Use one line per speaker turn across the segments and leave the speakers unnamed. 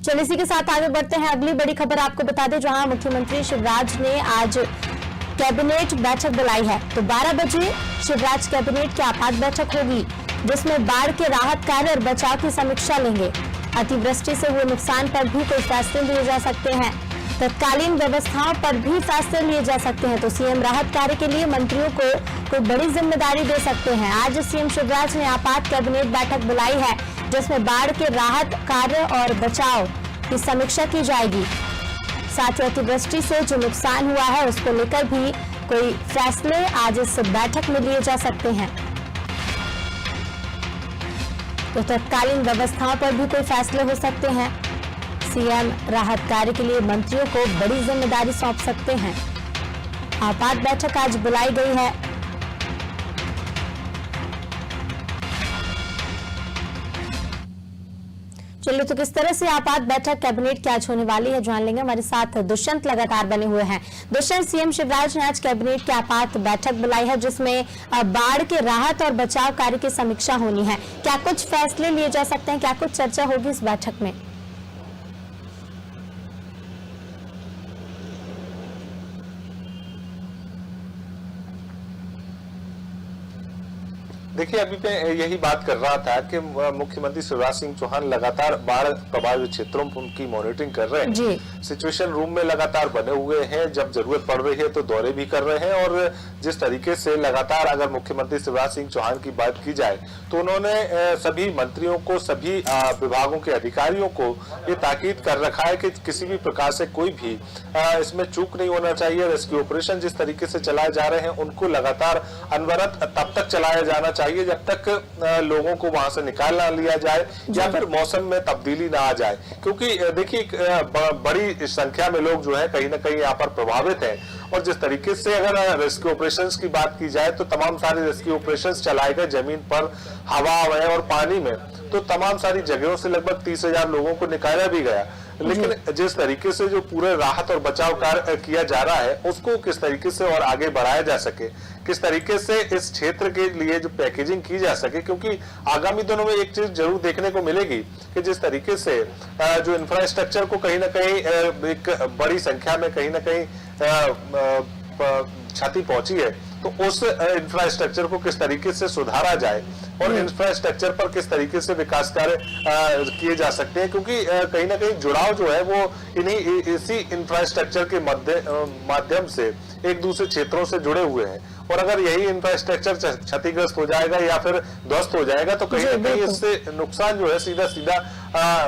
चलिए इसी के साथ आगे बढ़ते हैं। अगली बड़ी खबर आपको बता दें, जहां मुख्यमंत्री शिवराज ने आज कैबिनेट बैठक बुलाई है। तो 12 बजे शिवराज कैबिनेट की आपात बैठक होगी, जिसमें बाढ़ के राहत कार्य और बचाव की समीक्षा लेंगे। अतिवृष्टि से हुए नुकसान पर भी कोई फैसले लिए जा सकते हैं। तत्कालीन व्यवस्थाओं पर भी फैसले लिए जा सकते हैं। तो सीएम राहत कार्य के लिए मंत्रियों को कोई बड़ी जिम्मेदारी दे सकते हैं। आज सीएम शिवराज ने आपात कैबिनेट बैठक बुलाई है, जिसमें बाढ़ के राहत कार्य और बचाव की समीक्षा की जाएगी। साथ ही अतिवृष्टि से जो नुकसान हुआ है उसको लेकर भी कोई फैसले आज इस बैठक में लिए जा सकते हैं। तो तत्कालीन व्यवस्थाओं पर भी कोई फैसले हो सकते हैं। सीएम राहत कार्य के लिए मंत्रियों को बड़ी जिम्मेदारी सौंप सकते हैं। आपात बैठक आज बुलाई गई है। चलिए, तो किस तरह से आपात बैठक कैबिनेट की आज होने वाली है जान लेंगे। हमारे साथ दुष्यंत लगातार बने हुए हैं। दुष्यंत, सीएम शिवराज ने आज कैबिनेट की आपात बैठक बुलाई है, जिसमें बाढ़ के राहत और बचाव कार्य की समीक्षा होनी है। क्या कुछ फैसले लिए जा सकते हैं, क्या कुछ चर्चा होगी इस बैठक में?
देखिए, अभी मैं यही बात कर रहा था कि मुख्यमंत्री शिवराज सिंह चौहान लगातार बाढ़ प्रभावित क्षेत्रों में उनकी मॉनिटरिंग कर रहे हैं। सिचुएशन रूम में लगातार बने हुए हैं, जब जरूरत पड़ रही है तो दौरे भी कर रहे हैं। और जिस तरीके से लगातार अगर मुख्यमंत्री शिवराज सिंह चौहान की बात की जाए तो उन्होंने सभी मंत्रियों को, सभी विभागों के अधिकारियों को ये ताकीद कर रखा है कि किसी भी प्रकार से कोई भी इसमें चूक नहीं होना चाहिए। रेस्क्यू ऑपरेशन जिस तरीके से चलाए जा रहे हैं उनको लगातार अनवरत तब तक चलाया जाना चाहिए जब तक लोगों को वहां से निकाल ना लिया जाए या फिर मौसम में तब्दीली ना आ जाए। क्योंकि देखिए, बड़ी संख्या में लोग जो है कहीं ना कहीं यहाँ पर प्रभावित हैं। और जिस तरीके से अगर रेस्क्यू ऑपरेशंस की बात की जाए तो तमाम सारे रेस्क्यू ऑपरेशंस चलाए गए जमीन पर, हवा में और पानी में। तो तमाम सारी जगहों से लगभग 30,000 लोगों को निकाला भी गया। लेकिन जिस तरीके से जो पूरे राहत और बचाव कार्य किया जा रहा है उसको किस तरीके से और आगे बढ़ाया जा सके, किस तरीके से इस क्षेत्र के लिए जो पैकेजिंग की जा सके। क्योंकि आगामी दिनों में एक चीज जरूर देखने को मिलेगी कि जिस तरीके से जो इंफ्रास्ट्रक्चर को कहीं ना कहीं एक बड़ी संख्या में कहीं ना कहीं क्षति पहुंची है, तो उस इंफ्रास्ट्रक्चर को किस तरीके से सुधारा जाए और इंफ्रास्ट्रक्चर पर किस तरीके से विकास कार्य किए जा सकते हैं। क्योंकि कहीं ना कहीं जुड़ाव जो है वो इसी इंफ्रास्ट्रक्चर के माध्यम से एक दूसरे क्षेत्रों से जुड़े हुए हैं। और अगर यही इंफ्रास्ट्रक्चर क्षतिग्रस्त हो जाएगा या फिर ध्वस्त हो जाएगा तो कहीं ना कहीं इससे नुकसान जो है सीधा सीधा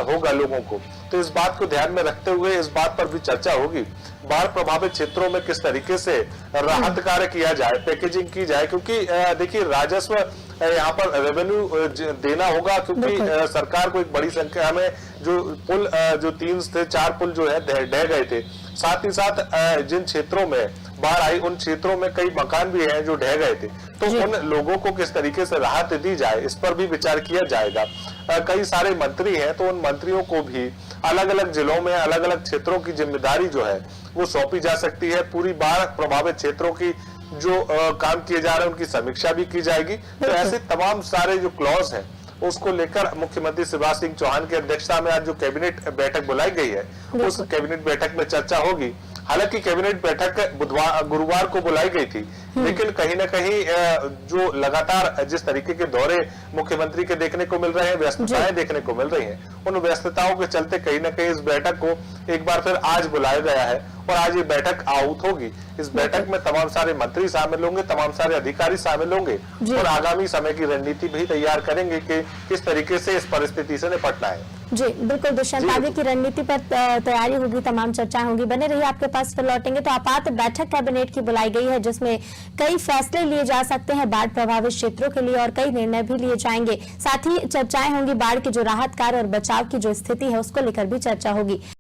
होगा लोगों को। तो इस बात को ध्यान में रखते हुए इस बात पर भी चर्चा होगी, बाढ़ प्रभावित क्षेत्रों में किस तरीके से राहत कार्य किया जाए, पैकेजिंग की जाए। क्योंकि देखिए, राजस्व यहाँ पर रेवेन्यू देना होगा। क्योंकि सरकार को एक बड़ी संख्या में जो पुल, जो 3 से 4 पुल जो है ढह गए थे। साथ ही साथ जिन क्षेत्रों में बाढ़ आई उन क्षेत्रों में कई मकान भी हैं जो ढह गए थे। तो उन लोगों को किस तरीके से राहत दी जाए इस पर भी विचार किया जाएगा। कई सारे मंत्री हैं तो उन मंत्रियों को भी अलग अलग जिलों में अलग अलग क्षेत्रों की जिम्मेदारी जो है वो सौंपी जा सकती है। पूरी बाढ़ प्रभावित क्षेत्रों की जो काम किए जा रहे हैं उनकी समीक्षा भी की जाएगी। तो ऐसे तमाम सारे जो क्लॉज हैं उसको लेकर मुख्यमंत्री शिवराज सिंह चौहान की अध्यक्षता में आज जो कैबिनेट बैठक बुलाई गई है उस कैबिनेट बैठक में चर्चा होगी। हालांकि कैबिनेट बैठक गुरुवार को बुलाई गई थी, लेकिन कहीं ना कहीं जो लगातार जिस तरीके के दौरे मुख्यमंत्री के देखने को मिल रहे हैं, व्यस्तताएं देखने को मिल रही हैं, उन व्यस्तताओं के चलते कहीं ना कहीं इस बैठक को एक बार फिर आज बुलाया गया है और आज ये बैठक आहूत होगी। इस बैठक में तमाम सारे मंत्री शामिल होंगे, तमाम सारे अधिकारी शामिल होंगे और आगामी समय की रणनीति भी तैयार करेंगे कि किस तरीके से इस परिस्थिति से निपटना है।
जी बिल्कुल दुष्यंत, आगे की रणनीति पर तैयारी होगी, तमाम चर्चाएं होंगी। बने रहिए, आपके पास फिर लौटेंगे। तो आपात बैठक कैबिनेट की बुलाई गई है, जिसमें कई फैसले लिए जा सकते हैं बाढ़ प्रभावित क्षेत्रों के लिए और कई निर्णय भी लिए जाएंगे। साथ ही चर्चाएं होंगी, बाढ़ की जो राहत कार्य और बचाव की जो स्थिति है उसको लेकर भी चर्चा होगी।